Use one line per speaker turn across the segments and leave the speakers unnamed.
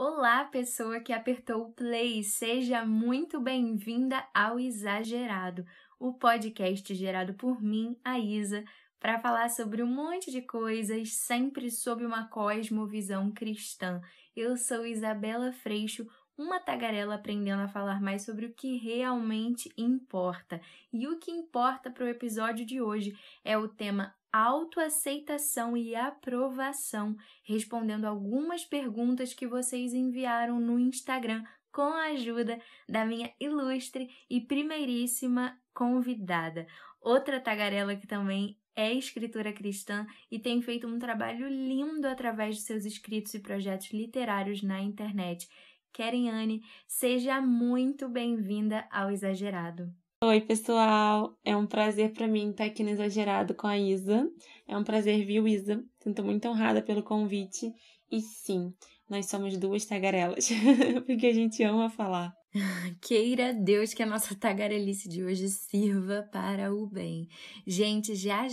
Olá, pessoa que apertou o play, seja muito bem-vinda ao Exagerado, o podcast gerado por mim, a Isa, para falar sobre um monte de coisas, sempre sob uma cosmovisão cristã. Eu sou Isabela Freixo, uma tagarela aprendendo a falar mais sobre o que realmente importa. E o que importa para o episódio de hoje é o tema autoaceitação e aprovação, respondendo algumas perguntas que vocês enviaram no Instagram com a ajuda da minha ilustre e primeiríssima convidada. Outra tagarela que também é escritora cristã e tem feito um trabalho lindo através de seus escritos e projetos literários na internet. Keren Anne, seja muito bem-vinda ao Exagerado.
Oi, pessoal! É um prazer para mim estar aqui no Exagerado com a Isa. É um prazer, viu, Isa? Sinto muito honrada pelo convite. E sim, nós somos duas tagarelas, porque a gente ama falar.
Queira Deus que a nossa tagarelice de hoje sirva para o bem. Gente, já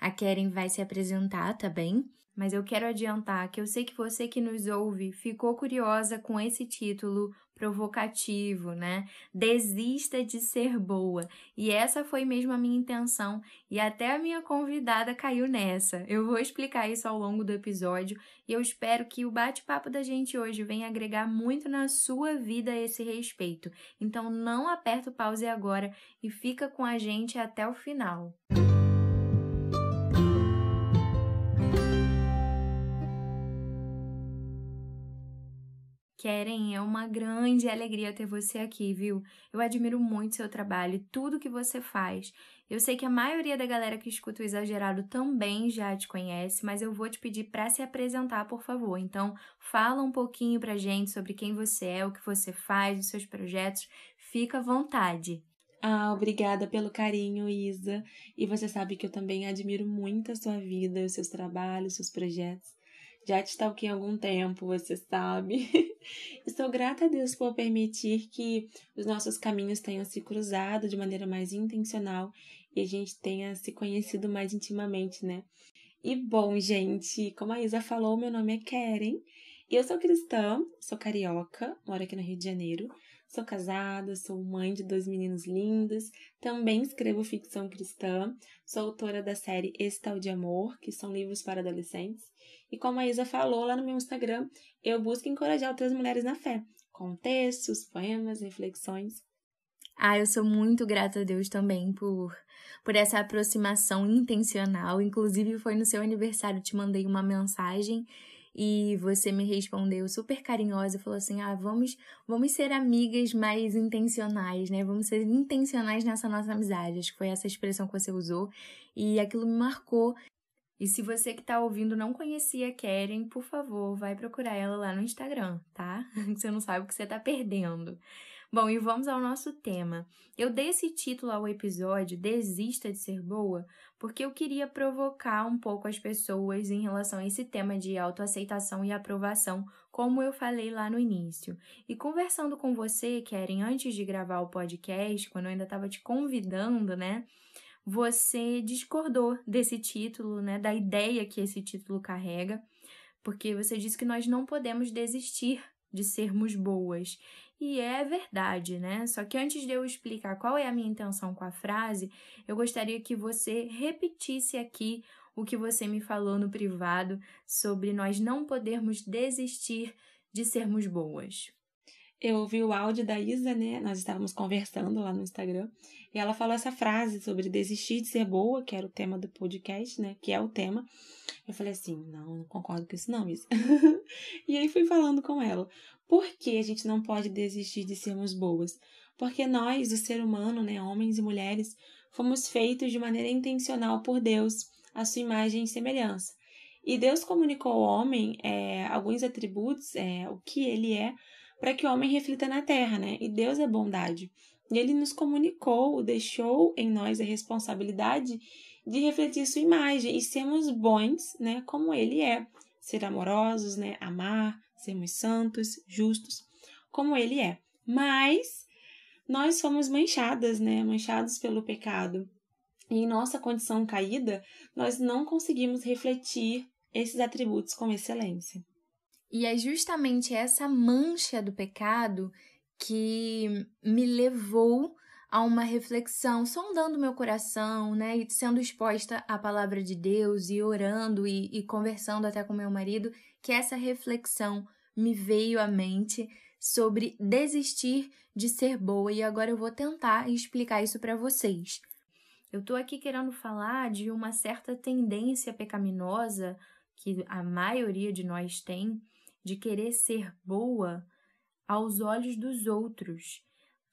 a Keren vai se apresentar, tá bem? Mas eu quero adiantar que eu sei que você que nos ouve ficou curiosa com esse título provocativo, né? Desista de ser boa. E essa foi mesmo a minha intenção e até a minha convidada caiu nessa. Eu vou explicar isso ao longo do episódio e eu espero que o bate-papo da gente hoje venha agregar muito na sua vida a esse respeito. Então não aperta o pause agora e fica com a gente até o final. Keren, é uma grande alegria ter você aqui, viu? Eu admiro muito seu trabalho e tudo que você faz. Eu sei que a maioria da galera que escuta o Exagerado também já te conhece, mas eu vou te pedir para se apresentar, por favor. Então, fala um pouquinho pra gente sobre quem você é, o que você faz, os seus projetos. Fica à vontade.
Obrigada pelo carinho, Isa. E você sabe que eu também admiro muito a sua vida, os seus trabalhos, os seus projetos. Já te stalkeei há algum tempo, você sabe. Estou grata a Deus por permitir que os nossos caminhos tenham se cruzado de maneira mais intencional e a gente tenha se conhecido mais intimamente, né? E bom, gente, como a Isa falou, meu nome é Keren e eu sou cristã, sou carioca, moro aqui no Rio de Janeiro. Sou casada, sou mãe de 2 meninos lindos, também escrevo ficção cristã, sou autora da série Esse Tal de Amor, que são livros para adolescentes. E como a Isa falou lá no meu Instagram, eu busco encorajar outras mulheres na fé, com textos, poemas, reflexões.
Eu sou muito grata a Deus também por essa aproximação intencional. Inclusive, foi no seu aniversário, te mandei uma mensagem e você me respondeu super carinhosa e falou assim, vamos ser amigas mais intencionais, né? Vamos ser intencionais nessa nossa amizade. Acho que foi essa expressão que você usou e aquilo me marcou. E se você que tá ouvindo não conhecia a Keren, por favor, vai procurar ela lá no Instagram, tá? Você não sabe o que você tá perdendo. Bom, e vamos ao nosso tema. Eu dei esse título ao episódio Desista de Ser Boa porque eu queria provocar um pouco as pessoas em relação a esse tema de autoaceitação e aprovação, como eu falei lá no início. E conversando com você, Keren, antes de gravar o podcast, quando eu ainda estava te convidando, né? Você discordou desse título, né? Da ideia que esse título carrega, porque você disse que nós não podemos desistir de sermos boas. E é verdade, né? Só que antes de eu explicar qual é a minha intenção com a frase, eu gostaria que você repetisse aqui o que você me falou no privado sobre nós não podermos desistir de sermos boas.
Eu ouvi o áudio da Isa, né? Nós estávamos conversando lá no Instagram. E ela falou essa frase sobre desistir de ser boa, que era o tema do podcast, né? Que é o tema. Eu falei assim, não concordo com isso não, Isa. E aí fui falando com ela. Por que a gente não pode desistir de sermos boas? Porque nós, o ser humano, né? Homens e mulheres, fomos feitos de maneira intencional por Deus, a sua imagem e semelhança. E Deus comunicou ao homem alguns atributos, o que ele é, para que o homem reflita na terra, né? E Deus é bondade. E ele nos comunicou, deixou em nós a responsabilidade de refletir sua imagem e sermos bons, né? Como ele é. Ser amorosos, né? Amar, sermos santos, justos, como ele é. Mas nós somos manchadas, né? Manchados pelo pecado. E em nossa condição caída, nós não conseguimos refletir esses atributos com excelência.
E é justamente essa mancha do pecado que me levou a uma reflexão, sondando meu coração, né? E sendo exposta à palavra de Deus e orando e conversando até com meu marido, que essa reflexão me veio à mente sobre desistir de ser boa. E agora eu vou tentar explicar isso para vocês. Eu tô aqui querendo falar de uma certa tendência pecaminosa que a maioria de nós tem, de querer ser boa aos olhos dos outros.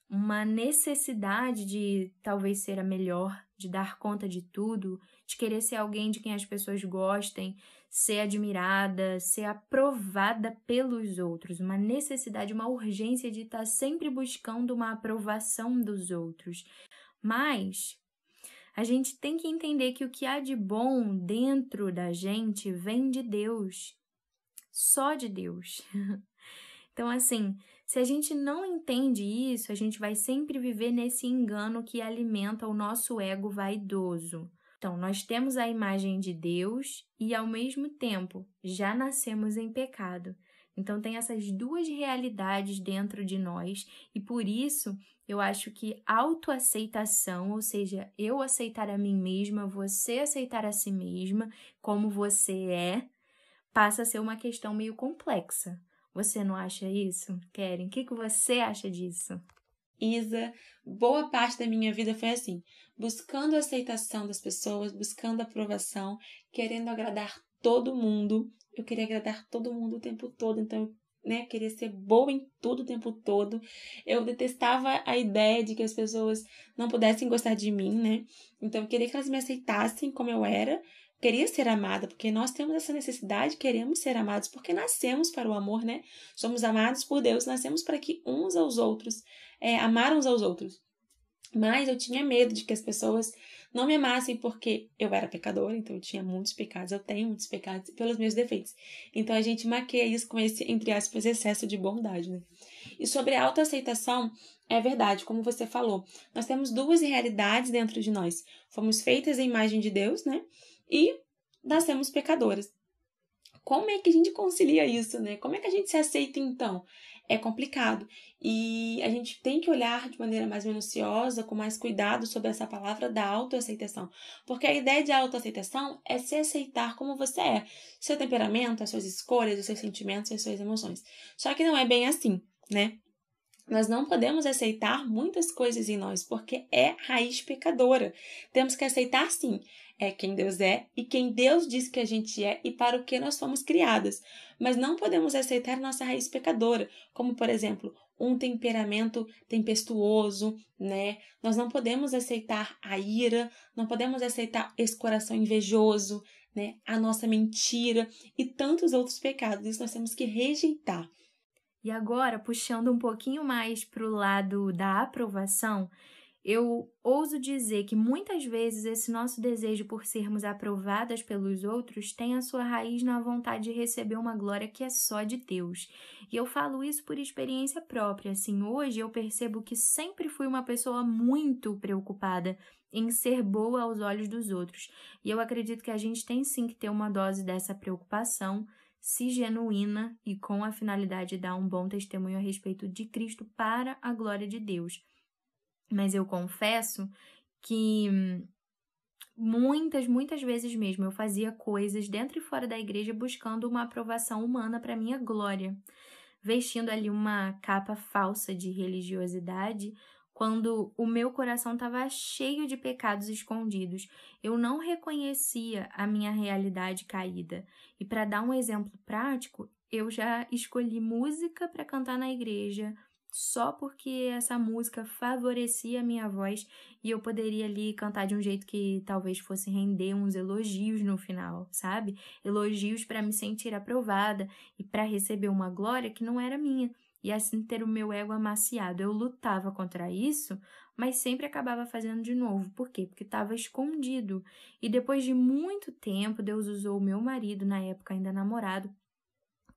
Uma necessidade de talvez ser a melhor, de dar conta de tudo, de querer ser alguém de quem as pessoas gostem, ser admirada, ser aprovada pelos outros. Uma necessidade, uma urgência de estar sempre buscando uma aprovação dos outros. Mas a gente tem que entender que o que há de bom dentro da gente vem de Deus. Só de Deus. Então, assim, se a gente não entende isso, a gente vai sempre viver nesse engano que alimenta o nosso ego vaidoso. Então, nós temos a imagem de Deus e, ao mesmo tempo, já nascemos em pecado. Então, tem essas duas realidades dentro de nós e, por isso, eu acho que autoaceitação, ou seja, eu aceitar a mim mesma, você aceitar a si mesma como você é, passa a ser uma questão meio complexa. Você não acha isso, Keren? O que você acha disso?
Isa, boa parte da minha vida foi assim, buscando a aceitação das pessoas, buscando a aprovação, querendo agradar todo mundo. Eu queria agradar todo mundo o tempo todo, então, né, queria ser boa em tudo o tempo todo. Eu detestava a ideia de que as pessoas não pudessem gostar de mim, né? Então, eu queria que elas me aceitassem como eu era. Queria ser amada, porque nós temos essa necessidade, queremos ser amados, porque nascemos para o amor, né? Somos amados por Deus, nascemos para que uns aos outros amar uns aos outros. Mas eu tinha medo de que as pessoas não me amassem porque eu era pecadora, então eu tinha muitos pecados, eu tenho muitos pecados pelos meus defeitos. Então a gente maqueia isso com esse, entre aspas, excesso de bondade, né? E sobre a autoaceitação, é verdade, como você falou, nós temos duas realidades dentro de nós. Fomos feitas à imagem de Deus, né? E nascemos pecadoras. Como é que a gente concilia isso, né? Como é que a gente se aceita, então? É complicado. E a gente tem que olhar de maneira mais minuciosa, com mais cuidado sobre essa palavra da autoaceitação. Porque a ideia de autoaceitação é se aceitar como você é. Seu temperamento, as suas escolhas, os seus sentimentos, as suas emoções. Só que não é bem assim, né? Nós não podemos aceitar muitas coisas em nós, porque é raiz pecadora. Temos que aceitar, sim, quem Deus é e quem Deus diz que a gente é e para o que nós fomos criadas. Mas não podemos aceitar nossa raiz pecadora, como, por exemplo, um temperamento tempestuoso, né? Nós não podemos aceitar a ira, não podemos aceitar esse coração invejoso, né? A nossa mentira e tantos outros pecados. Isso nós temos que rejeitar.
E agora, puxando um pouquinho mais para o lado da aprovação, eu ouso dizer que muitas vezes esse nosso desejo por sermos aprovadas pelos outros tem a sua raiz na vontade de receber uma glória que é só de Deus. E eu falo isso por experiência própria. Assim, hoje eu percebo que sempre fui uma pessoa muito preocupada em ser boa aos olhos dos outros. E eu acredito que a gente tem sim que ter uma dose dessa preocupação, se genuína e com a finalidade de dar um bom testemunho a respeito de Cristo para a glória de Deus. Mas eu confesso que muitas vezes mesmo eu fazia coisas dentro e fora da igreja buscando uma aprovação humana para minha glória, vestindo ali uma capa falsa de religiosidade, quando o meu coração estava cheio de pecados escondidos. Eu não reconhecia a minha realidade caída. E para dar um exemplo prático, eu já escolhi música para cantar na igreja, só porque essa música favorecia a minha voz e eu poderia ali cantar de um jeito que talvez fosse render uns elogios no final, sabe? Elogios para me sentir aprovada e para receber uma glória que não era minha e assim ter o meu ego amaciado. Eu lutava contra isso, mas sempre acabava fazendo de novo. Por quê? Porque estava escondido. E depois de muito tempo, Deus usou o meu marido, na época ainda namorado,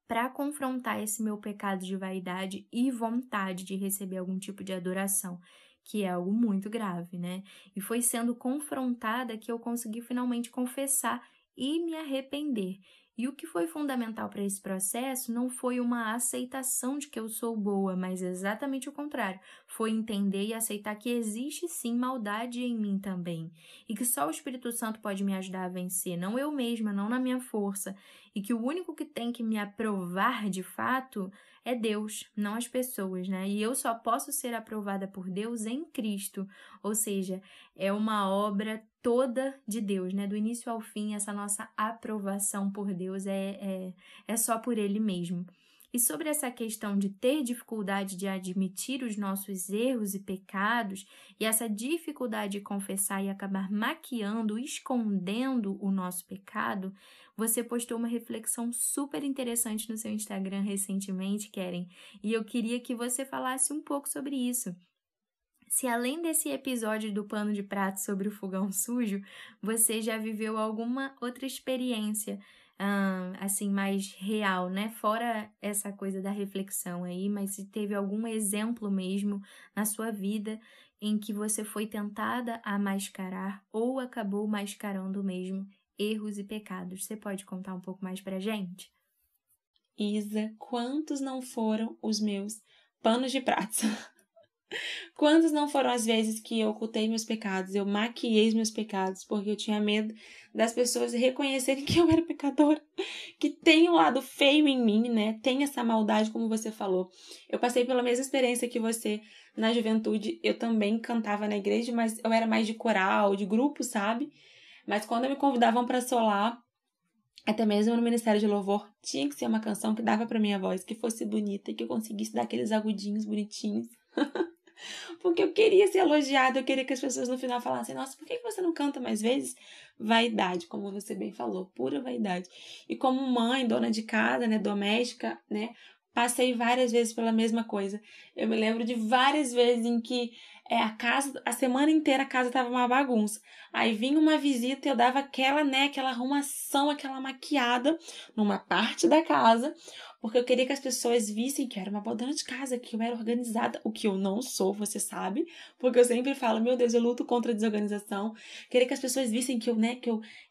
para confrontar esse meu pecado de vaidade e vontade de receber algum tipo de adoração, que é algo muito grave, né? E foi sendo confrontada que eu consegui finalmente confessar e me arrepender. E o que foi fundamental para esse processo não foi uma aceitação de que eu sou boa, mas exatamente o contrário. Foi entender e aceitar que existe sim maldade em mim também. E que só o Espírito Santo pode me ajudar a vencer, não eu mesma, não na minha força. E que o único que tem que me aprovar de fato é Deus, não as pessoas, né? E eu só posso ser aprovada por Deus em Cristo. Ou seja, é uma obra toda de Deus, né? Do início ao fim, essa nossa aprovação por Deus é só por Ele mesmo. E sobre essa questão de ter dificuldade de admitir os nossos erros e pecados, e essa dificuldade de confessar e acabar maquiando, escondendo o nosso pecado, você postou uma reflexão super interessante no seu Instagram recentemente, Keren, e eu queria que você falasse um pouco sobre isso. Se além desse episódio do pano de prato sobre o fogão sujo, você já viveu alguma outra experiência, assim, mais real, né? Fora essa coisa da reflexão aí, mas se teve algum exemplo mesmo na sua vida em que você foi tentada a mascarar ou acabou mascarando mesmo erros e pecados. Você pode contar um pouco mais pra gente?
Isa, quantos não foram os meus panos de prato? Quantas não foram as vezes que eu ocultei meus pecados, eu maquiei os meus pecados, porque eu tinha medo das pessoas reconhecerem que eu era pecadora, que tem um lado feio em mim, né? Tem essa maldade, como você falou. Eu passei pela mesma experiência que você na juventude. Eu também cantava na igreja, mas eu era mais de coral, de grupo, sabe? Mas quando me convidavam para solar, até mesmo no Ministério de Louvor, tinha que ser uma canção que dava para minha voz, que fosse bonita, que eu conseguisse dar aqueles agudinhos bonitinhos. Porque eu queria ser elogiada, eu queria que as pessoas no final falassem, nossa, por que você não canta mais vezes? Vaidade, como você bem falou, pura vaidade. E como mãe, dona de casa, né, doméstica, né, passei várias vezes pela mesma coisa. Eu me lembro de várias vezes em que a semana inteira a casa estava uma bagunça. Aí vinha uma visita e eu dava aquela arrumação, aquela maquiada numa parte da casa, porque eu queria que as pessoas vissem que eu era uma boa dona de casa, que eu era organizada, o que eu não sou, você sabe, porque eu sempre falo, meu Deus, eu luto contra a desorganização. Queria que as pessoas vissem que eu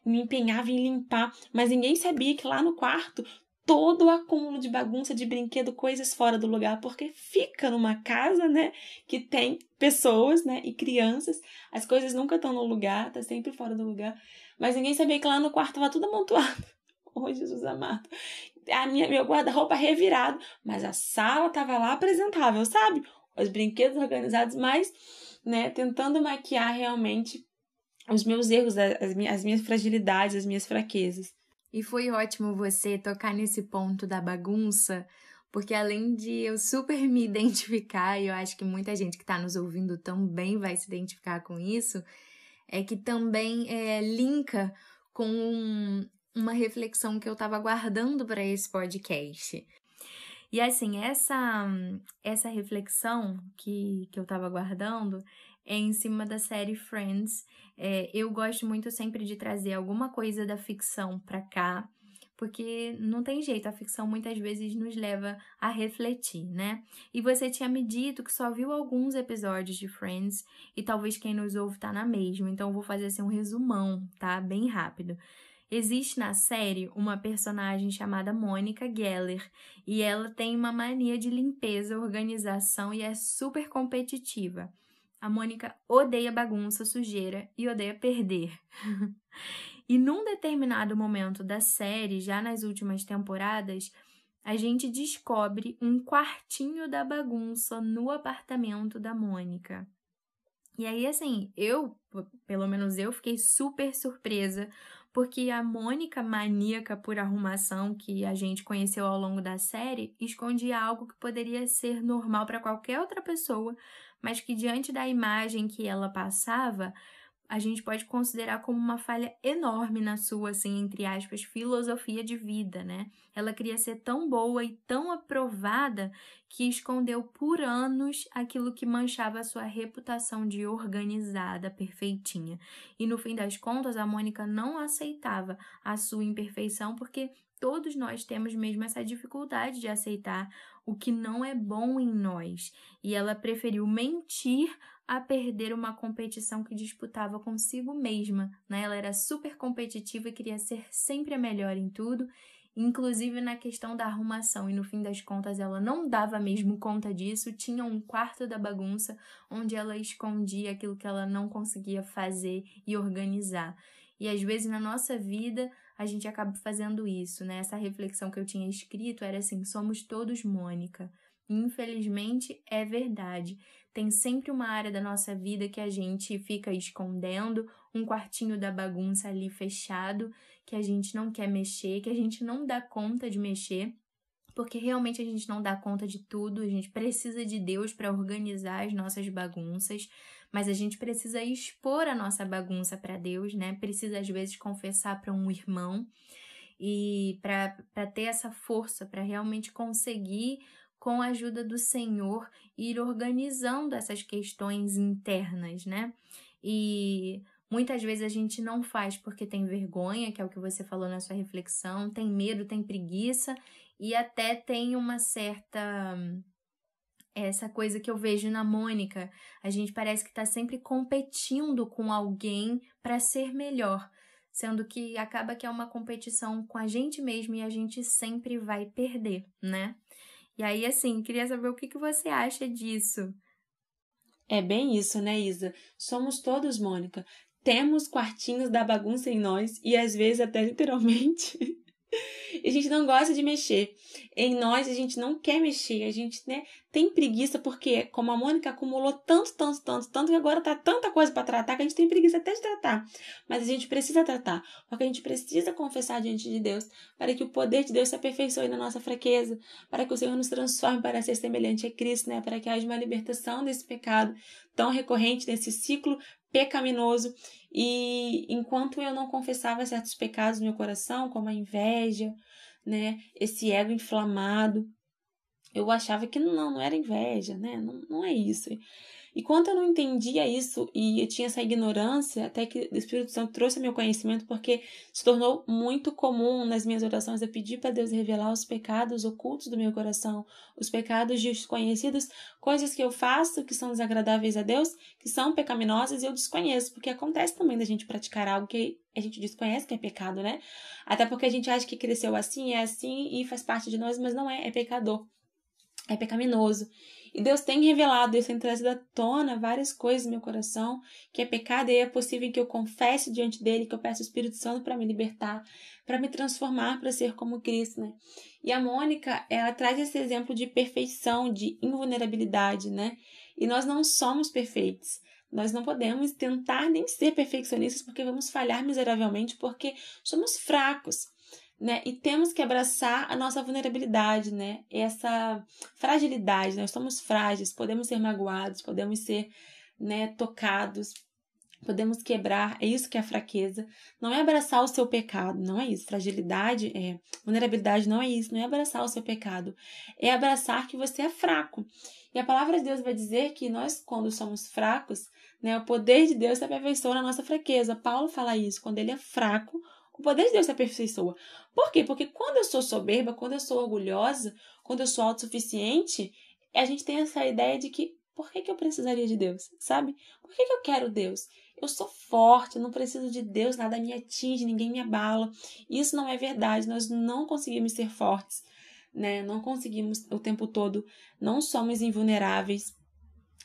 me empenhava em limpar, mas ninguém sabia que lá no quarto todo o acúmulo de bagunça, de brinquedo, coisas fora do lugar, porque fica numa casa, né, que tem pessoas, né, e crianças, as coisas nunca estão no lugar, tá sempre fora do lugar, mas ninguém sabia que lá no quarto tava tudo amontoado. Oh, Jesus amado. Meu guarda-roupa revirado, mas a sala tava lá apresentável, sabe? Os brinquedos organizados, mas, né, tentando maquiar realmente os meus erros, as minhas fragilidades, as minhas fraquezas.
E foi ótimo você tocar nesse ponto da bagunça, porque além de eu super me identificar, e eu acho que muita gente que está nos ouvindo também vai se identificar com isso, é que também linka com uma reflexão que eu estava guardando para esse podcast. E assim, essa reflexão que eu estava guardando é em cima da série Friends. Eu gosto muito sempre de trazer alguma coisa da ficção para cá, porque não tem jeito, a ficção muitas vezes nos leva a refletir, né? E você tinha me dito que só viu alguns episódios de Friends, e talvez quem nos ouve tá na mesma, então eu vou fazer assim um resumão, tá? Bem rápido. Existe na série uma personagem chamada Mônica Geller, e ela tem uma mania de limpeza, organização e é super competitiva. A Mônica odeia bagunça, sujeira e odeia perder. E num determinado momento da série, já nas últimas temporadas, a gente descobre um quartinho da bagunça no apartamento da Mônica. E aí, assim, pelo menos eu, fiquei super surpresa, porque a Mônica maníaca por arrumação que a gente conheceu ao longo da série escondia algo que poderia ser normal para qualquer outra pessoa, mas que diante da imagem que ela passava, a gente pode considerar como uma falha enorme na sua, assim, entre aspas, filosofia de vida, né? Ela queria ser tão boa e tão aprovada que escondeu por anos aquilo que manchava a sua reputação de organizada, perfeitinha. E no fim das contas, a Mônica não aceitava a sua imperfeição porque todos nós temos mesmo essa dificuldade de aceitar o que não é bom em nós. E ela preferiu mentir a perder uma competição que disputava consigo mesma, né? Ela era super competitiva e queria ser sempre a melhor em tudo, Inclusive na questão da arrumação, e no fim das contas ela não dava mesmo conta disso, tinha um quarto da bagunça onde ela escondia aquilo que ela não conseguia fazer e organizar. E às vezes na nossa vida a gente acaba fazendo isso, né? Essa reflexão que eu tinha escrito era assim: somos todos Mônica. Infelizmente é verdade. Tem sempre uma área da nossa vida que a gente fica escondendo, um quartinho da bagunça ali fechado, que a gente não quer mexer, que a gente não dá conta de mexer, porque realmente a gente não dá conta de tudo, a gente precisa de Deus para organizar as nossas bagunças, mas a gente precisa expor a nossa bagunça para Deus, né? Precisa às vezes confessar para um irmão, e para ter essa força, para realmente conseguir, com a ajuda do Senhor, ir organizando essas questões internas, né? E muitas vezes a gente não faz porque tem vergonha, que é o que você falou na sua reflexão, tem medo, tem preguiça e até tem uma certa... essa coisa que eu vejo na Mônica, a gente parece que está sempre competindo com alguém para ser melhor, sendo que acaba que é uma competição com a gente mesmo e a gente sempre vai perder, né? E aí, assim, queria saber o que você acha disso.
É bem isso, né, Isa? Somos todos Mônica. Temos quartinhos da bagunça em nós e às vezes até literalmente a gente não gosta de mexer. Em nós, a gente não quer mexer. A gente, né, tem preguiça porque, como a Mônica acumulou tanto, que agora tá tanta coisa para tratar que a gente tem preguiça até de tratar. Mas a gente precisa tratar, porque a gente precisa confessar diante de Deus para que o poder de Deus se aperfeiçoe na nossa fraqueza, para que o Senhor nos transforme para ser semelhante a Cristo, né, para que haja uma libertação desse pecado tão recorrente, desse ciclo pecaminoso. E enquanto eu não confessava certos pecados no meu coração, como a inveja, né, esse ego inflamado, eu achava que não era inveja, né, não é isso. E quando eu não entendia isso e eu tinha essa ignorância, até que o Espírito Santo trouxe meu conhecimento, porque se tornou muito comum nas minhas orações eu pedir para Deus revelar os pecados ocultos do meu coração, os pecados desconhecidos, coisas que eu faço que são desagradáveis a Deus, que são pecaminosas e eu desconheço, porque acontece também da gente praticar algo que a gente desconhece que é pecado, né? Até porque a gente acha que cresceu assim, é assim e faz parte de nós, mas não é pecador. É pecaminoso. E Deus tem revelado, Deus tem trazido à tona várias coisas no meu coração, que é pecado, e é possível que eu confesse diante dele, que eu peço o Espírito Santo para me libertar, para me transformar, para ser como Cristo, né? E a Mônica, ela traz esse exemplo de perfeição, de invulnerabilidade, né? E nós não somos perfeitos. Nós não podemos tentar nem ser perfeccionistas, porque vamos falhar miseravelmente, porque somos fracos, né? E temos que abraçar a nossa vulnerabilidade, né? Essa fragilidade, nós somos frágeis, podemos ser magoados, podemos ser, né, tocados, podemos quebrar, é isso que é a fraqueza. Não é abraçar o seu pecado, não é isso. Fragilidade, vulnerabilidade não é isso, não é abraçar o seu pecado. É abraçar que você é fraco. E a palavra de Deus vai dizer que nós, quando somos fracos, né, o poder de Deus se aperfeiçoa na nossa fraqueza. Paulo fala isso, quando ele é fraco, o poder de Deus se aperfeiçoa. Por quê? Porque quando eu sou soberba, quando eu sou orgulhosa, quando eu sou autossuficiente, a gente tem essa ideia de que por que eu precisaria de Deus, sabe? Por que eu quero Deus? Eu sou forte, eu não preciso de Deus, nada me atinge, ninguém me abala. Isso não é verdade, nós não conseguimos ser fortes, né? Não conseguimos o tempo todo, não somos invulneráveis.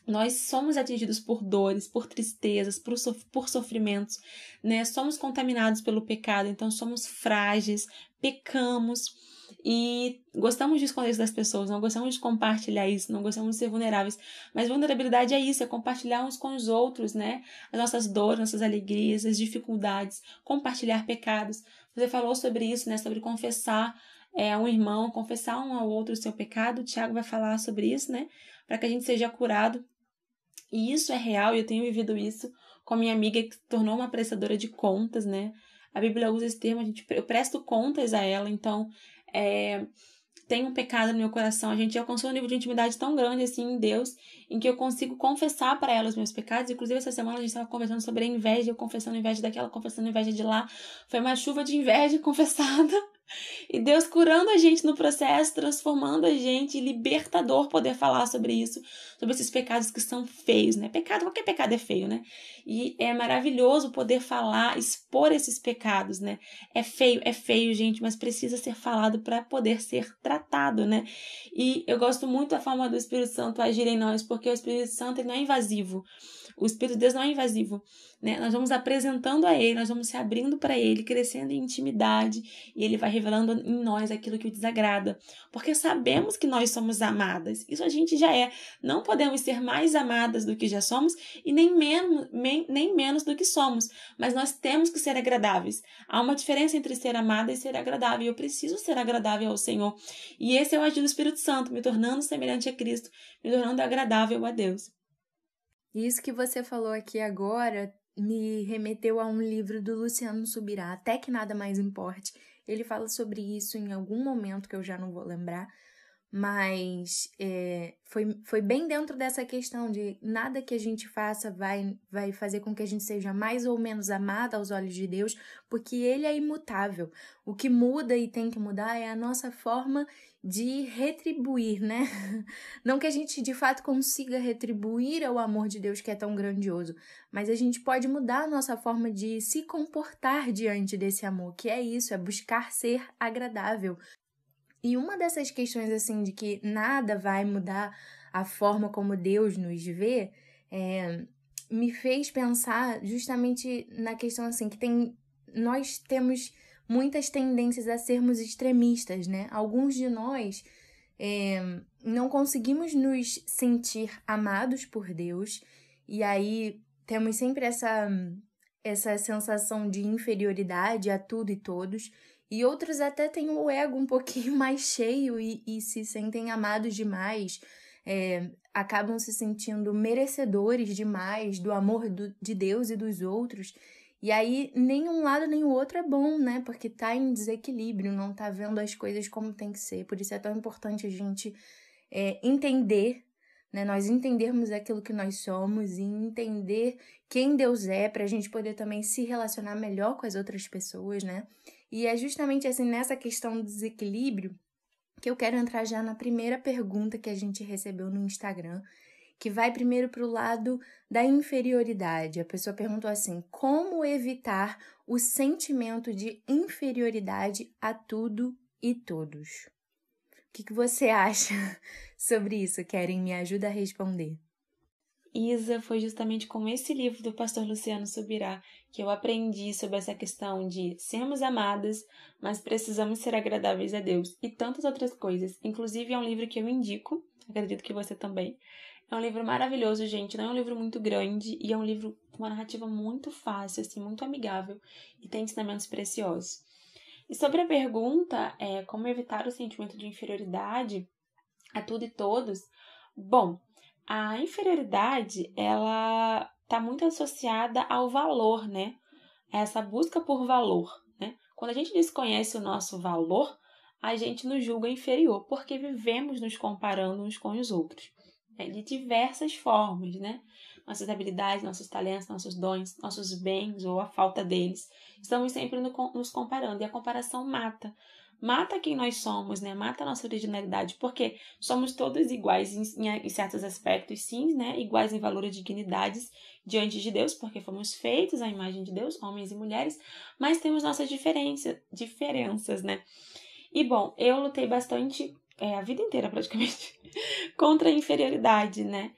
Nós somos atingidos por dores, por tristezas, por sofrimentos, né? Somos contaminados pelo pecado, então somos frágeis, pecamos e gostamos de esconder isso das pessoas, não gostamos de compartilhar isso, não gostamos de ser vulneráveis. Mas vulnerabilidade é isso, é compartilhar uns com os outros, né? As nossas dores, nossas alegrias, as dificuldades, compartilhar pecados. Você falou sobre isso, né? Sobre confessar a um irmão, confessar um ao outro o seu pecado. O Tiago vai falar sobre isso, né? Para que a gente seja curado. E isso é real, e eu tenho vivido isso com a minha amiga que se tornou uma prestadora de contas, né? A Bíblia usa esse termo, eu presto contas a ela, então tem um pecado no meu coração. A gente alcançou um nível de intimidade tão grande assim em Deus, em que eu consigo confessar para ela os meus pecados. Inclusive, essa semana a gente estava conversando sobre a inveja, eu confessando inveja daquela, confessando inveja de lá. Foi uma chuva de inveja confessada. E Deus curando a gente no processo, transformando a gente, libertador poder falar sobre isso, sobre esses pecados que são feios, né? Pecado, qualquer pecado é feio, né? E é maravilhoso poder falar, expor esses pecados, né? É feio, gente, mas precisa ser falado para poder ser tratado, né? E eu gosto muito da forma do Espírito Santo agir em nós, porque o Espírito Santo ele não é invasivo. O Espírito de Deus não é invasivo, né? Nós vamos apresentando a Ele, nós vamos se abrindo para Ele, crescendo em intimidade, e Ele vai revelando em nós aquilo que o desagrada, porque sabemos que nós somos amadas, isso a gente já é, não podemos ser mais amadas do que já somos e nem menos do que somos, mas nós temos que ser agradáveis. Há uma diferença entre ser amada e ser agradável, e eu preciso ser agradável ao Senhor, e esse é o agir do Espírito Santo, me tornando semelhante a Cristo, me tornando agradável a Deus.
Isso que você falou aqui agora me remeteu a um livro do Luciano Subirá, Até que Nada Mais Importe. Ele fala sobre isso em algum momento que eu já não vou lembrar, mas foi bem dentro dessa questão de nada que a gente faça vai fazer com que a gente seja mais ou menos amada aos olhos de Deus, porque Ele é imutável. O que muda e tem que mudar é a nossa forma de retribuir, né? Não que a gente de fato consiga retribuir ao amor de Deus que é tão grandioso, mas a gente pode mudar a nossa forma de se comportar diante desse amor, que é isso, é buscar ser agradável. E uma dessas questões, assim, de que nada vai mudar a forma como Deus nos vê, me fez pensar justamente na questão, assim, que nós temos muitas tendências a sermos extremistas, né? Alguns de nós não conseguimos nos sentir amados por Deus, e aí temos sempre essa sensação de inferioridade a tudo e todos, e outros até têm o ego um pouquinho mais cheio e se sentem amados demais, acabam se sentindo merecedores demais do amor de Deus e dos outros. E aí, nem um lado nem o outro é bom, né? Porque tá em desequilíbrio, não tá vendo as coisas como tem que ser. Por isso é tão importante a gente entender, né? Nós entendermos aquilo que nós somos e entender quem Deus é, pra gente poder também se relacionar melhor com as outras pessoas, né? E é justamente assim, nessa questão do desequilíbrio, que eu quero entrar já na primeira pergunta que a gente recebeu no Instagram, que vai primeiro para o lado da inferioridade. A pessoa perguntou assim: como evitar o sentimento de inferioridade a tudo e todos? O que você acha sobre isso, Keren? Me ajuda a responder.
Isa, foi justamente com esse livro do pastor Luciano Subirá que eu aprendi sobre essa questão de sermos amadas, mas precisamos ser agradáveis a Deus e tantas outras coisas. Inclusive é um livro que eu indico, acredito que você também. É um livro maravilhoso, gente, não é um livro muito grande e é um livro com uma narrativa muito fácil, assim, muito amigável e tem ensinamentos preciosos. E sobre a pergunta, como evitar o sentimento de inferioridade a tudo e todos, bom, a inferioridade, ela está muito associada ao valor, né? Essa busca por valor, né? Quando a gente desconhece o nosso valor, a gente nos julga inferior, porque vivemos nos comparando uns com os outros, né? De diversas formas, né? Nossas habilidades, nossos talentos, nossos dons, nossos bens ou a falta deles. Estamos sempre nos comparando e a comparação mata. Mata quem nós somos, né? Mata a nossa originalidade, porque somos todos iguais em certos aspectos, sim, né? Iguais em valor e dignidades diante de Deus, porque fomos feitos à imagem de Deus, homens e mulheres, mas temos nossas diferenças, né? E, bom, eu lutei bastante, a vida inteira praticamente, contra a inferioridade, né?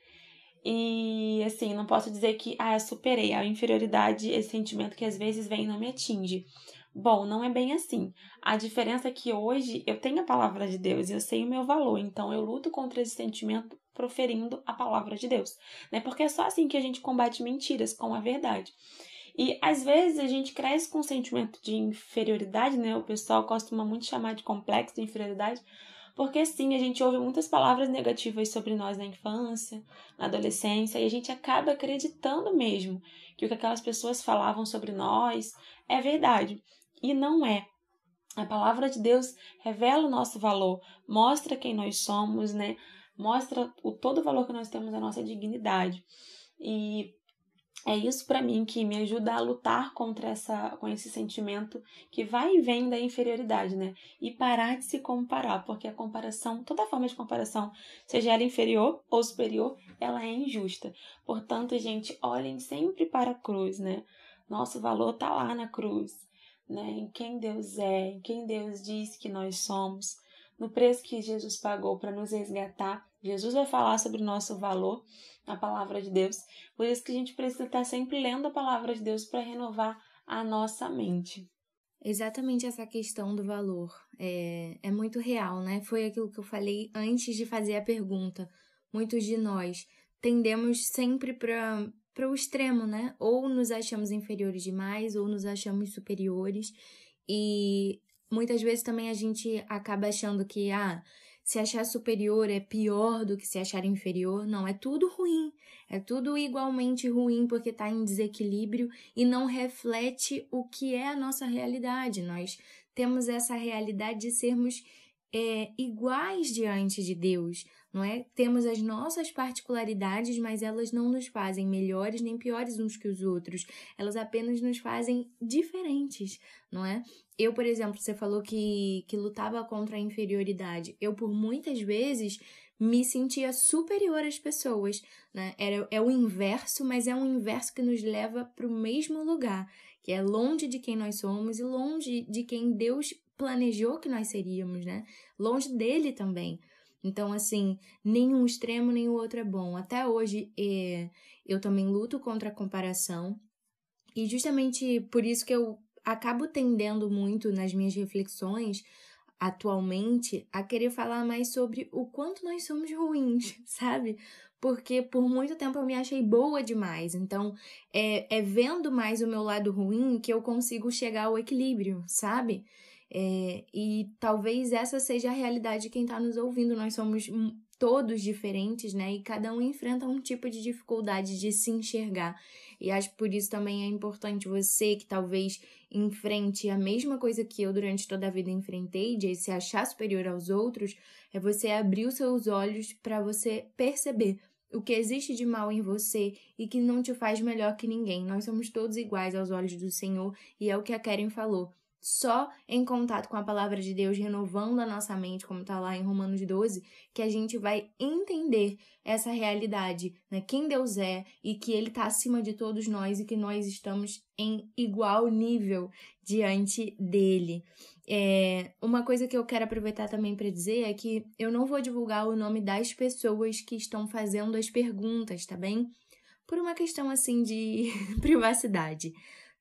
E, assim, não posso dizer que, eu superei a inferioridade, esse sentimento que às vezes vem e não me atinge. Bom, não é bem assim. A diferença é que hoje eu tenho a palavra de Deus e eu sei o meu valor, então eu luto contra esse sentimento proferindo a palavra de Deus, né? Porque é só assim que a gente combate mentiras com a verdade. E às vezes a gente cresce com um sentimento de inferioridade, né? O pessoal costuma muito chamar de complexo de inferioridade, porque sim, a gente ouve muitas palavras negativas sobre nós na infância, na adolescência, e a gente acaba acreditando mesmo que o que aquelas pessoas falavam sobre nós é verdade. E não é. A palavra de Deus revela o nosso valor, mostra quem nós somos, né? Mostra todo o valor que nós temos, a nossa dignidade. E É isso para mim que me ajuda a lutar com esse sentimento que vai e vem da inferioridade, né? E parar de se comparar, porque a comparação, toda forma de comparação, seja ela inferior ou superior, ela é injusta. Portanto, gente, olhem sempre para a cruz, né? Nosso valor tá lá na cruz, né? Em quem Deus é, em quem Deus diz que nós somos, no preço que Jesus pagou para nos resgatar. Jesus vai falar sobre o nosso valor na palavra de Deus. Por isso que a gente precisa estar sempre lendo a palavra de Deus para renovar a nossa mente.
Exatamente essa questão do valor. É muito real, né? Foi aquilo que eu falei antes de fazer a pergunta. Muitos de nós tendemos sempre para o extremo, né? Ou nos achamos inferiores demais, ou nos achamos superiores. E muitas vezes também a gente acaba achando que, se achar superior é pior do que se achar inferior. Não, é tudo ruim. É tudo igualmente ruim porque está em desequilíbrio e não reflete o que é a nossa realidade. Nós temos essa realidade de sermos iguais diante de Deus, não é? Temos as nossas particularidades, mas elas não nos fazem melhores nem piores uns que os outros. Elas apenas nos fazem diferentes, não é? Eu, por exemplo, você falou que lutava contra a inferioridade. Eu, por muitas vezes, me sentia superior às pessoas, né? É o inverso, mas é um inverso que nos leva para o mesmo lugar, que é longe de quem nós somos e longe de quem Deus planejou que nós seríamos, né? Longe dele também. Então, assim, nenhum extremo, nem o outro é bom. Até hoje, eu também luto contra a comparação. E justamente por isso que eu acabo tendendo muito nas minhas reflexões, atualmente, a querer falar mais sobre o quanto nós somos ruins, sabe? Porque por muito tempo eu me achei boa demais. Então, é vendo mais o meu lado ruim que eu consigo chegar ao equilíbrio, sabe? E talvez essa seja a realidade de quem está nos ouvindo. Nós somos todos diferentes, né? E cada um enfrenta um tipo de dificuldade de se enxergar. E acho que por isso também é importante você que talvez enfrente a mesma coisa que eu durante toda a vida enfrentei, de se achar superior aos outros, é você abrir os seus olhos para você perceber o que existe de mal em você e que não te faz melhor que ninguém. Nós somos todos iguais aos olhos do Senhor e é o que a Karen falou. Só em contato com a palavra de Deus, renovando a nossa mente, como está lá em Romanos 12, que a gente vai entender essa realidade, né? Quem Deus é e que Ele está acima de todos nós e que nós estamos em igual nível diante dele. Uma coisa que eu quero aproveitar também para dizer é que eu não vou divulgar o nome das pessoas que estão fazendo as perguntas, tá bem? Por uma questão assim de privacidade,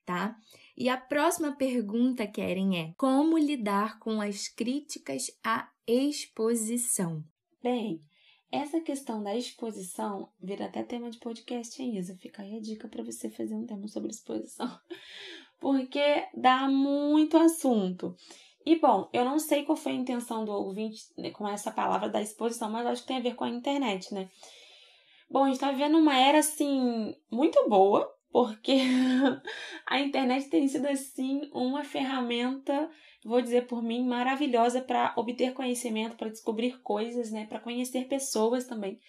tá? E a próxima pergunta, Karen, é: como lidar com as críticas à exposição?
Bem, essa questão da exposição vira até tema de podcast, hein, Isa? Fica aí a dica para você fazer um tema sobre exposição, porque dá muito assunto. E, bom, eu não sei qual foi a intenção do ouvinte, né, com essa palavra da exposição, mas acho que tem a ver com a internet, né? Bom, a gente tá vivendo uma era, assim, muito boa, porque a internet tem sido, assim, uma ferramenta, vou dizer por mim, maravilhosa para obter conhecimento, para descobrir coisas, né? Para conhecer pessoas também.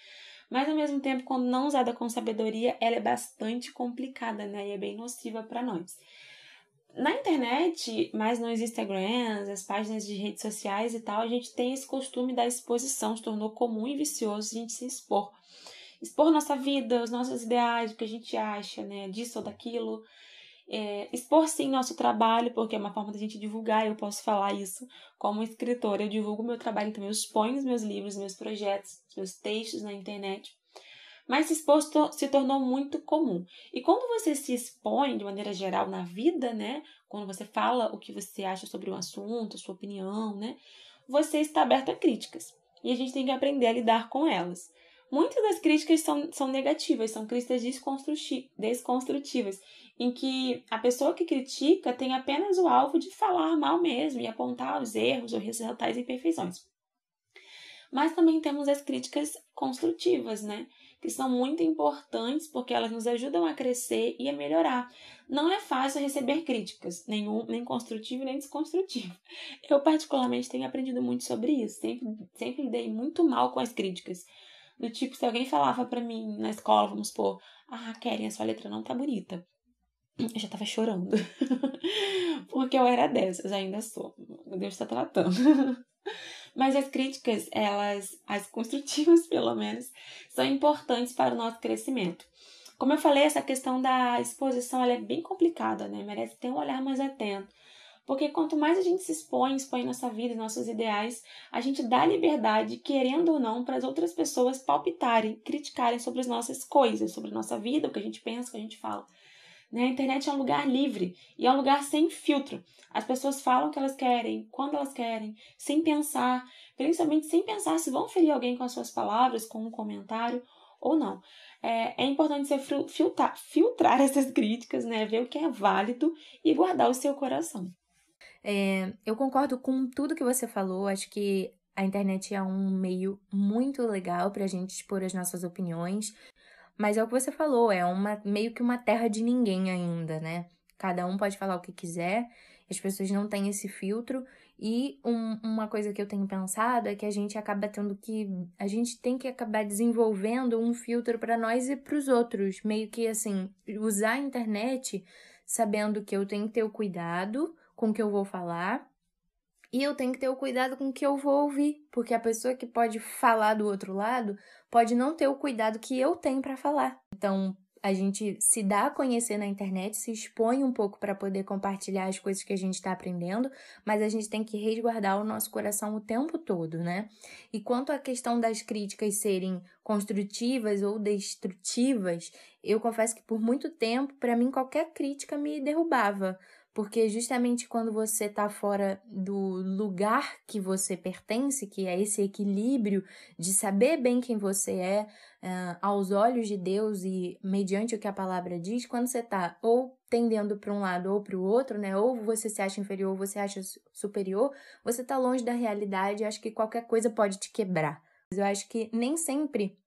Mas, ao mesmo tempo, quando não usada com sabedoria, ela é bastante complicada, né? E é bem nociva para nós. Na internet, mais nos Instagrams, as páginas de redes sociais e tal, a gente tem esse costume da exposição, se tornou comum e vicioso a gente se expor. Expor nossa vida, os nossos ideais, o que a gente acha, né, disso ou daquilo. Expor, sim, nosso trabalho, porque é uma forma da gente divulgar, eu posso falar isso como escritora. Eu divulgo meu trabalho, então eu exponho os meus livros, meus projetos, os meus textos na internet. Mas se expor se tornou muito comum. E quando você se expõe de maneira geral na vida, né? Quando você fala o que você acha sobre um assunto, a sua opinião, né? Você está aberto a críticas. E a gente tem que aprender a lidar com elas. Muitas das críticas são negativas, são críticas desconstrutivas, em que a pessoa que critica tem apenas o alvo de falar mal mesmo e apontar os erros ou ressaltar as imperfeições. Mas também temos as críticas construtivas, né? Que são muito importantes porque elas nos ajudam a crescer e a melhorar. Não é fácil receber críticas, nem construtivo nem desconstrutivo. Eu, particularmente, tenho aprendido muito sobre isso. Sempre lidei muito mal com as críticas. Do tipo, se alguém falava pra mim na escola, vamos supor, Keren, a sua letra não tá bonita. Eu já tava chorando. Porque eu era dessas, ainda sou. Deus tá tratando. Mas as críticas, as construtivas pelo menos, são importantes para o nosso crescimento. Como eu falei, essa questão da exposição ela é bem complicada, né? Merece ter um olhar mais atento. Porque quanto mais a gente se expõe nossa vida, nossos ideais, a gente dá liberdade, querendo ou não, para as outras pessoas palpitarem, criticarem sobre as nossas coisas, sobre a nossa vida, o que a gente pensa, o que a gente fala. Né? A internet é um lugar livre e é um lugar sem filtro. As pessoas falam o que elas querem, quando elas querem, sem pensar, principalmente sem pensar se vão ferir alguém com as suas palavras, com um comentário ou não. É importante você filtrar essas críticas, né? Ver o que é válido e guardar o seu coração.
Eu concordo com tudo que você falou. Acho que a internet é um meio muito legal pra gente expor as nossas opiniões. Mas é o que você falou, meio que uma terra de ninguém ainda, né? Cada um pode falar o que quiser, as pessoas não têm esse filtro. E uma coisa que eu tenho pensado é que a gente tem que acabar desenvolvendo um filtro para nós e para os outros. Meio que assim, usar a internet sabendo que eu tenho que ter o cuidado com o que eu vou falar. E eu tenho que ter o cuidado com o que eu vou ouvir, porque a pessoa que pode falar do outro lado pode não ter o cuidado que eu tenho para falar. Então, a gente se dá a conhecer na internet, se expõe um pouco para poder compartilhar as coisas que a gente está aprendendo, mas a gente tem que resguardar o nosso coração o tempo todo, né? E quanto à questão das críticas serem construtivas ou destrutivas, eu confesso que por muito tempo, para mim, qualquer crítica me derrubava. Porque justamente quando você está fora do lugar que você pertence, que é esse equilíbrio de saber bem quem você é, aos olhos de Deus e mediante o que a palavra diz, quando você está ou tendendo para um lado ou para o outro, né? Ou você se acha inferior ou você acha superior, você está longe da realidade e acho que qualquer coisa pode te quebrar. Mas eu acho que nem sempre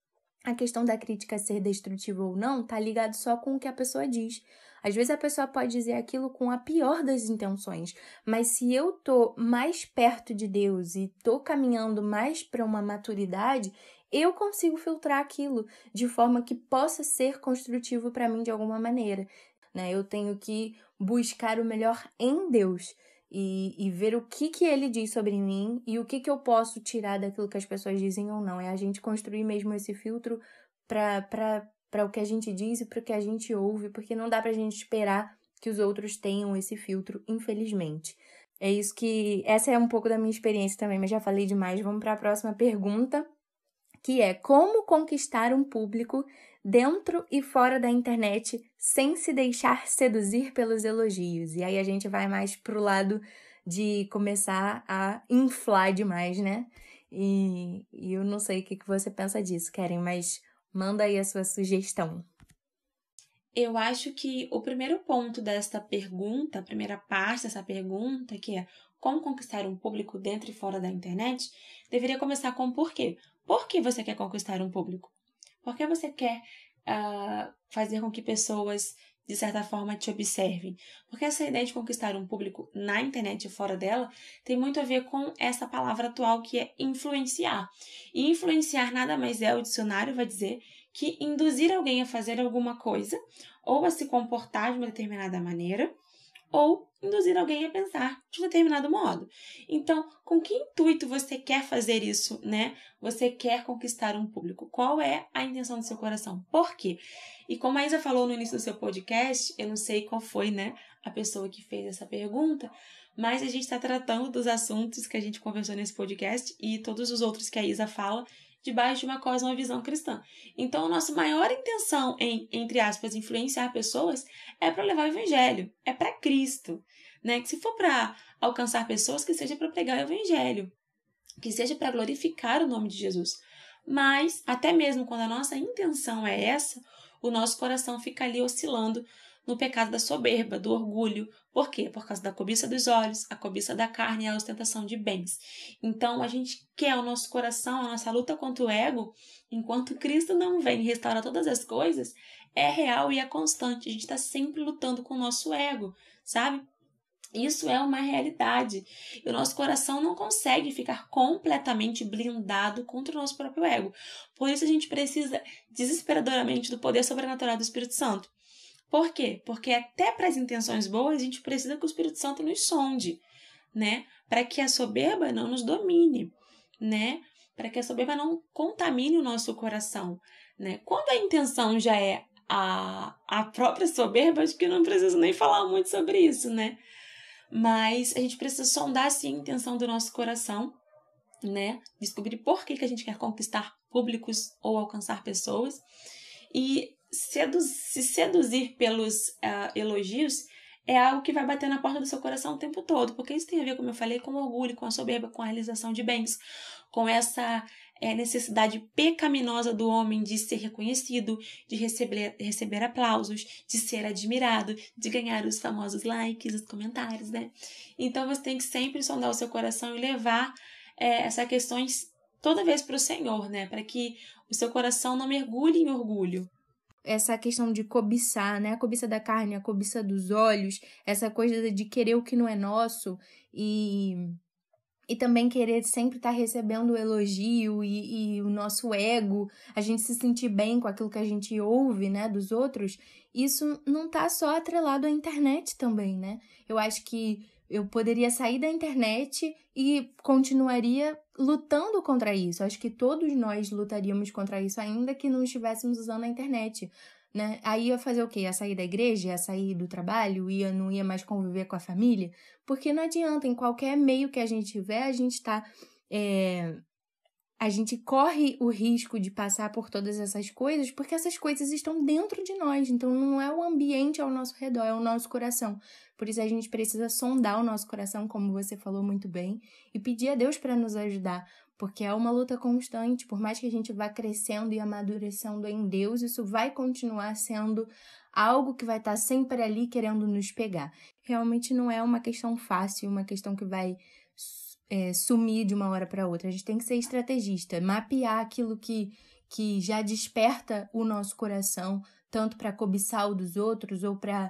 a questão da crítica ser destrutiva ou não está ligado só com o que a pessoa diz. Às vezes a pessoa pode dizer aquilo com a pior das intenções, mas se eu tô mais perto de Deus e tô caminhando mais para uma maturidade, eu consigo filtrar aquilo de forma que possa ser construtivo para mim de alguma maneira, né? Eu tenho que buscar o melhor em Deus e ver o que ele diz sobre mim e o que eu posso tirar daquilo que as pessoas dizem ou não. É a gente construir mesmo esse filtro para o que a gente diz e para o que a gente ouve, porque não dá pra gente esperar que os outros tenham esse filtro, infelizmente. Essa é um pouco da minha experiência também, mas já falei demais. Vamos para a próxima pergunta, que é: como conquistar um público dentro e fora da internet sem se deixar seduzir pelos elogios? E aí a gente vai mais pro lado de começar a inflar demais, né? E eu não sei o que você pensa disso, Keren, mas manda aí a sua sugestão.
Eu acho que o primeiro ponto desta pergunta, a primeira parte dessa pergunta, que é como conquistar um público dentro e fora da internet, deveria começar com o porquê. Por que você quer conquistar um público? Por que você quer fazer com que pessoas, de certa forma, te observem? Porque essa ideia de conquistar um público na internet e fora dela tem muito a ver com essa palavra atual que é influenciar. E influenciar nada mais é, o dicionário vai dizer, que induzir alguém a fazer alguma coisa ou a se comportar de uma determinada maneira ou induzir alguém a pensar de um determinado modo. Então, com que intuito você quer fazer isso, né? Você quer conquistar um público? Qual é a intenção do seu coração? Por quê? E como a Isa falou no início do seu podcast, eu não sei qual foi, né, a pessoa que fez essa pergunta, mas a gente está tratando dos assuntos que a gente conversou nesse podcast e todos os outros que a Isa fala debaixo de uma cosmovisão cristã. Então, a nossa maior intenção em, entre aspas, influenciar pessoas é para levar o evangelho, é para Cristo, né? Que se for para alcançar pessoas, que seja para pregar o evangelho, que seja para glorificar o nome de Jesus. Mas, até mesmo quando a nossa intenção é essa, o nosso coração fica ali oscilando no pecado da soberba, do orgulho. Por quê? Por causa da cobiça dos olhos, a cobiça da carne e a ostentação de bens. Então, a gente quer o nosso coração, a nossa luta contra o ego, enquanto Cristo não vem restaurar todas as coisas, é real e é constante. A gente está sempre lutando com o nosso ego, sabe? Isso é uma realidade. E o nosso coração não consegue ficar completamente blindado contra o nosso próprio ego. Por isso a gente precisa desesperadoramente do poder sobrenatural do Espírito Santo. Por quê? Porque até para as intenções boas a gente precisa que o Espírito Santo nos sonde, né? Para que a soberba não nos domine, né? Para que a soberba não contamine o nosso coração, né? Quando a intenção já é a própria soberba, acho que não preciso nem falar muito sobre isso, né? Mas a gente precisa sondar, sim, a intenção do nosso coração, né? Descobrir por que a gente quer conquistar públicos ou alcançar pessoas. E se seduzir pelos elogios é algo que vai bater na porta do seu coração o tempo todo. Porque isso tem a ver, como eu falei, com o orgulho, com a soberba, com a realização de bens, com essa necessidade pecaminosa do homem de ser reconhecido, de receber aplausos, de ser admirado, de ganhar os famosos likes, os comentários, né? Então você tem que sempre sondar o seu coração e levar essas questões toda vez para o Senhor, né? Para que o seu coração não mergulhe em orgulho.
Essa questão de cobiçar, né? A cobiça da carne, a cobiça dos olhos, essa coisa de querer o que não é nosso e também querer sempre estar recebendo o elogio e o nosso ego, a gente se sentir bem com aquilo que a gente ouve, né, dos outros, isso não tá só atrelado à internet também, né? Eu acho que eu poderia sair da internet e continuaria lutando contra isso. Acho que todos nós lutaríamos contra isso, ainda que não estivéssemos usando a internet, né? Aí ia fazer o quê? Ia sair da igreja? Ia sair do trabalho? Não ia mais conviver com a família? Porque não adianta, em qualquer meio que a gente tiver, a gente corre o risco de passar por todas essas coisas, porque essas coisas estão dentro de nós. Então, não é o ambiente ao nosso redor, é o nosso coração. Por isso, a gente precisa sondar o nosso coração, como você falou muito bem, e pedir a Deus para nos ajudar, porque é uma luta constante. Por mais que a gente vá crescendo e amadurecendo em Deus, isso vai continuar sendo algo que vai estar sempre ali querendo nos pegar. Realmente não é uma questão fácil, uma questão que vai sumir de uma hora para outra. A gente tem que ser estrategista, mapear aquilo que já desperta o nosso coração, tanto para cobiçar o dos outros ou para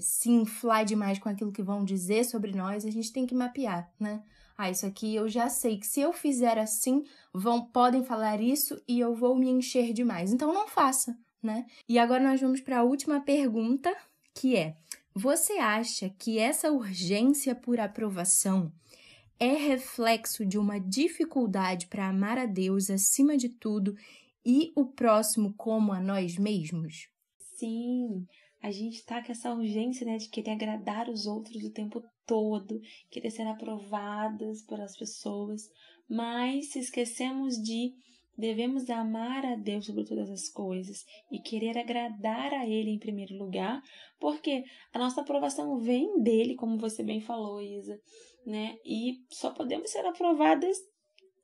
se inflar demais com aquilo que vão dizer sobre nós. A gente tem que mapear, né? Isso aqui eu já sei que se eu fizer assim, podem falar isso e eu vou me encher demais. Então não faça, né? E agora nós vamos para a última pergunta, que é: você acha que essa urgência por aprovação é reflexo de uma dificuldade para amar a Deus acima de tudo e o próximo como a nós mesmos?
Sim, a gente tá com essa urgência, né, de querer agradar os outros o tempo todo, querer ser aprovadas pelas pessoas, mas se esquecemos de devemos amar a Deus sobre todas as coisas e querer agradar a Ele em primeiro lugar, porque a nossa aprovação vem dele, como você bem falou, Isa, né? E só podemos ser aprovadas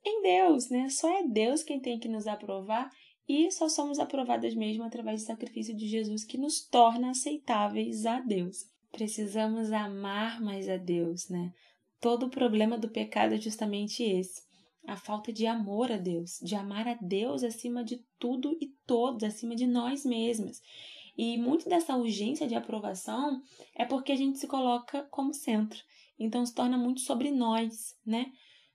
em Deus, né? Só é Deus quem tem que nos aprovar e só somos aprovadas mesmo através do sacrifício de Jesus que nos torna aceitáveis a Deus. Precisamos amar mais a Deus, né? Todo o problema do pecado é justamente esse. A falta de amor a Deus, de amar a Deus acima de tudo e todos, acima de nós mesmas. E muito dessa urgência de aprovação é porque a gente se coloca como centro. Então se torna muito sobre nós, né?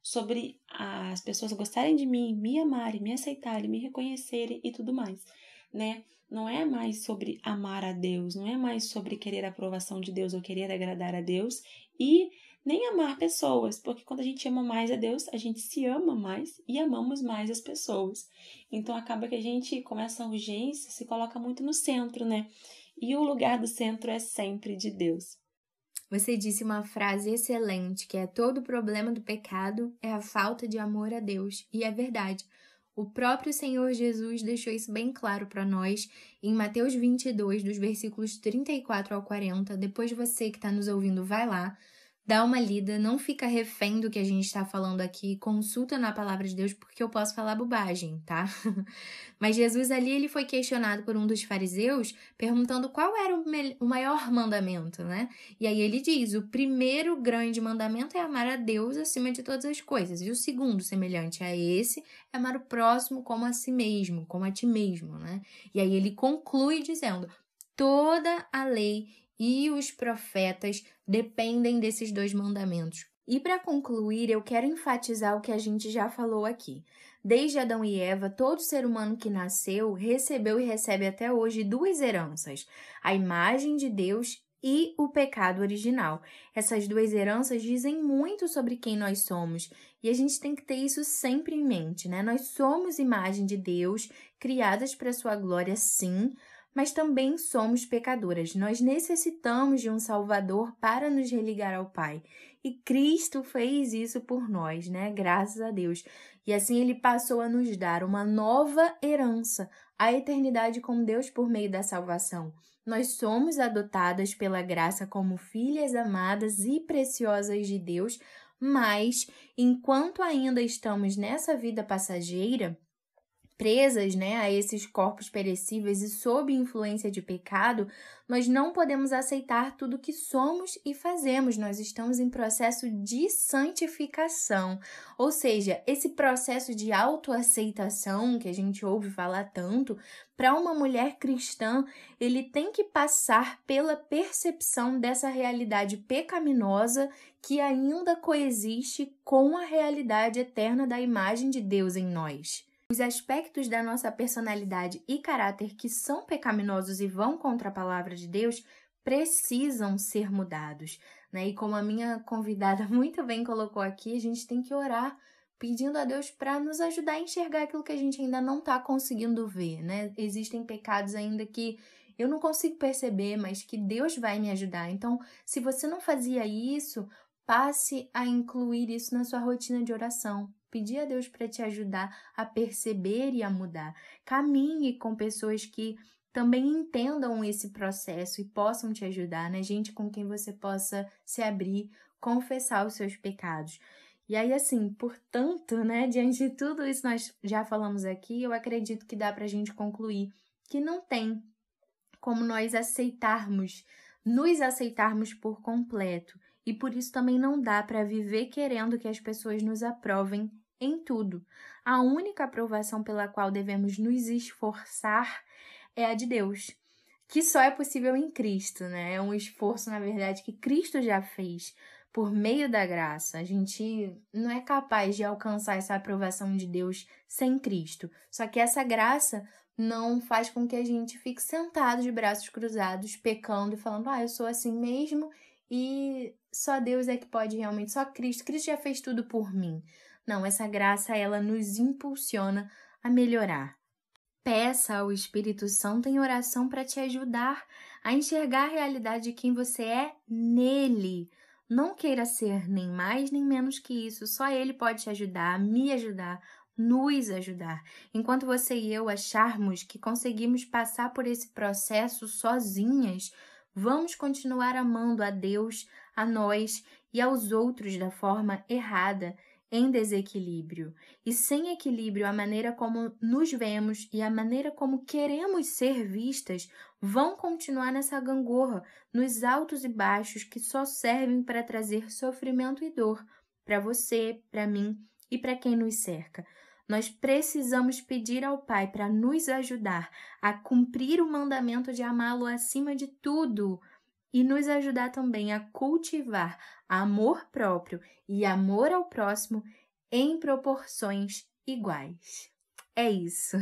Sobre as pessoas gostarem de mim, me amarem, me aceitarem, me reconhecerem e tudo mais, né? Não é mais sobre amar a Deus, não é mais sobre querer a aprovação de Deus ou querer agradar a Deus e nem amar pessoas, porque quando a gente ama mais a Deus, a gente se ama mais e amamos mais as pessoas. Então acaba que a gente, com essa urgência, se coloca muito no centro, né? E o lugar do centro é sempre de Deus.
Você disse uma frase excelente, que é: todo o problema do pecado é a falta de amor a Deus. E é verdade. O próprio Senhor Jesus deixou isso bem claro para nós em Mateus 22, dos versículos 34 ao 40. Depois você que está nos ouvindo, vai lá, dá uma lida, não fica refém do que a gente está falando aqui, consulta na palavra de Deus, porque eu posso falar bobagem, tá? Mas Jesus ali, ele foi questionado por um dos fariseus, perguntando qual era o maior mandamento, né? E aí ele diz: o primeiro grande mandamento é amar a Deus acima de todas as coisas. E o segundo, semelhante a esse, é amar o próximo como a si mesmo, como a ti mesmo, né? E aí ele conclui dizendo: toda a lei e os profetas dependem desses 2 mandamentos. E para concluir, eu quero enfatizar o que a gente já falou aqui. Desde Adão e Eva, todo ser humano que nasceu recebeu e recebe até hoje 2 heranças: a imagem de Deus e o pecado original. Essas 2 heranças dizem muito sobre quem nós somos e a gente tem que ter isso sempre em mente, né? Nós somos imagem de Deus, criadas para sua glória, sim, mas também somos pecadoras. Nós necessitamos de um Salvador para nos religar ao Pai. E Cristo fez isso por nós, né? Graças a Deus. E assim ele passou a nos dar uma nova herança, a eternidade com Deus por meio da salvação. Nós somos adotadas pela graça como filhas amadas e preciosas de Deus, mas enquanto ainda estamos nessa vida passageira, presas, né, a esses corpos perecíveis e sob influência de pecado, nós não podemos aceitar tudo que somos e fazemos. Nós estamos em processo de santificação, ou seja, esse processo de autoaceitação que a gente ouve falar tanto, para uma mulher cristã, ele tem que passar pela percepção dessa realidade pecaminosa que ainda coexiste com a realidade eterna da imagem de Deus em nós. Os aspectos da nossa personalidade e caráter que são pecaminosos e vão contra a palavra de Deus precisam ser mudados, né? E como a minha convidada muito bem colocou aqui, a gente tem que orar pedindo a Deus para nos ajudar a enxergar aquilo que a gente ainda não está conseguindo ver, né? Existem pecados ainda que eu não consigo perceber, mas que Deus vai me ajudar. Então, se você não fazia isso, passe a incluir isso na sua rotina de oração. Pedir a Deus para te ajudar a perceber e a mudar. Caminhe com pessoas que também entendam esse processo e possam te ajudar, né? Gente com quem você possa se abrir, confessar os seus pecados. E aí, assim, portanto, né, diante de tudo isso nós já falamos aqui, eu acredito que dá para a gente concluir que não tem como nós nos aceitarmos por completo. E por isso também não dá para viver querendo que as pessoas nos aprovem em tudo. A única aprovação pela qual devemos nos esforçar é a de Deus, que só é possível em Cristo, né? É um esforço, na verdade, que Cristo já fez por meio da graça. A gente não é capaz de alcançar essa aprovação de Deus sem Cristo. Só que essa graça não faz com que a gente fique sentado de braços cruzados, pecando e falando, eu sou assim mesmo e só Deus é que pode realmente, só Cristo já fez tudo por mim. Não, essa graça, ela nos impulsiona a melhorar. Peça ao Espírito Santo em oração para te ajudar a enxergar a realidade de quem você é nele. Não queira ser nem mais nem menos que isso, só Ele pode te ajudar, me ajudar, nos ajudar. Enquanto você e eu acharmos que conseguimos passar por esse processo sozinhas, vamos continuar amando a Deus, a nós e aos outros da forma errada, em desequilíbrio. E sem equilíbrio, a maneira como nos vemos e a maneira como queremos ser vistas vão continuar nessa gangorra, nos altos e baixos que só servem para trazer sofrimento e dor para você, para mim e para quem nos cerca. Nós precisamos pedir ao Pai para nos ajudar a cumprir o mandamento de amá-lo acima de tudo e nos ajudar também a cultivar amor próprio e amor ao próximo em proporções iguais. É isso.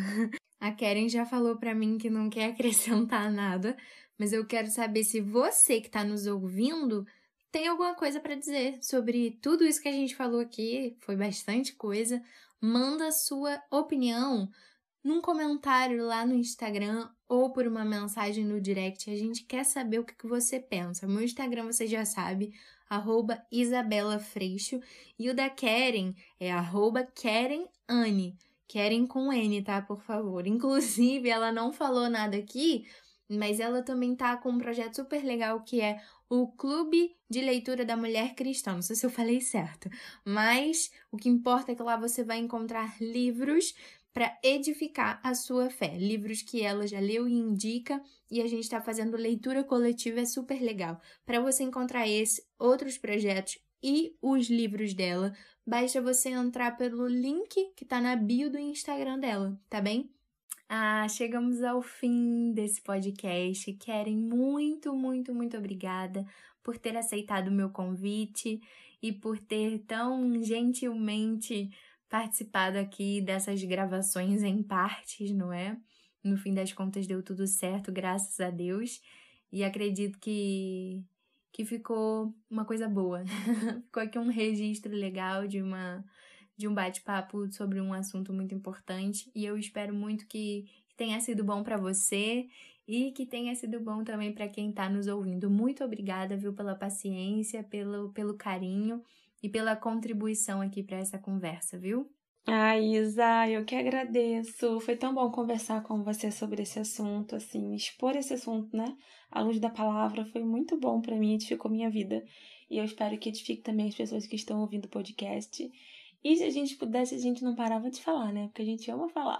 A Karen já falou para mim que não quer acrescentar nada, mas eu quero saber se você que está nos ouvindo tem alguma coisa para dizer sobre tudo isso que a gente falou aqui. Foi bastante coisa. Manda sua opinião num comentário lá no Instagram ou por uma mensagem no direct. A gente quer saber o que você pensa. Meu Instagram você já sabe, @IsabellaFreixo, e o da Karen é @KarenAnne. Karen com N, tá? Por favor. Inclusive, ela não falou nada aqui, mas ela também tá com um projeto super legal que é o Clube de Leitura da Mulher Cristã. Não sei se eu falei certo, mas o que importa é que lá você vai encontrar livros para edificar a sua fé. Livros que ela já leu e indica, e a gente está fazendo leitura coletiva, é super legal. Para você encontrar esse, outros projetos e os livros dela, basta você entrar pelo link que está na bio do Instagram dela, tá bem? Chegamos ao fim desse podcast. Keren, muito, muito, muito obrigada por ter aceitado o meu convite e por ter tão gentilmente participado aqui dessas gravações em partes, não é? No fim das contas deu tudo certo, graças a Deus. E acredito que ficou uma coisa boa. Ficou aqui um registro legal de um bate-papo sobre um assunto muito importante, e eu espero muito que tenha sido bom para você e que tenha sido bom também para quem está nos ouvindo. Muito obrigada, viu, pela paciência, pelo carinho e pela contribuição aqui para essa conversa, viu?
Isa, eu que agradeço. Foi tão bom conversar com você sobre esse assunto, assim, expor esse assunto, né? À luz da palavra foi muito bom para mim, edificou minha vida. E eu espero que edifique também as pessoas que estão ouvindo o podcast. E se a gente pudesse, a gente não parava de falar, né? Porque a gente ama falar.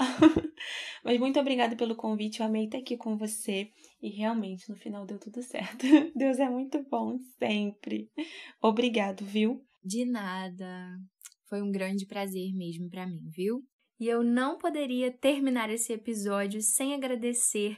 Mas muito obrigada pelo convite, eu amei estar aqui com você. E realmente, no final deu tudo certo. Deus é muito bom, sempre. Obrigado, viu?
De nada. Foi um grande prazer mesmo para mim, viu? E eu não poderia terminar esse episódio sem agradecer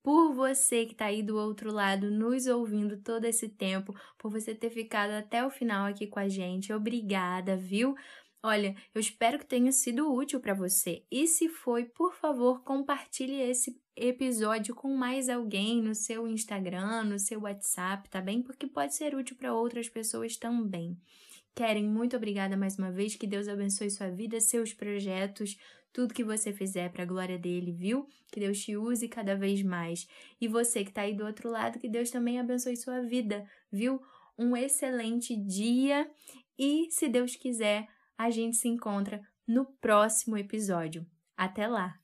por você que tá aí do outro lado, nos ouvindo todo esse tempo, por você ter ficado até o final aqui com a gente. Obrigada, viu? Olha, eu espero que tenha sido útil para você. E se foi, por favor, compartilhe esse episódio com mais alguém no seu Instagram, no seu WhatsApp, tá bem? Porque pode ser útil para outras pessoas também. Keren, muito obrigada mais uma vez. Que Deus abençoe sua vida, seus projetos, tudo que você fizer para a glória dele, viu? Que Deus te use cada vez mais. E você que está aí do outro lado, que Deus também abençoe sua vida, viu? Um excelente dia e, se Deus quiser, a gente se encontra no próximo episódio. Até lá!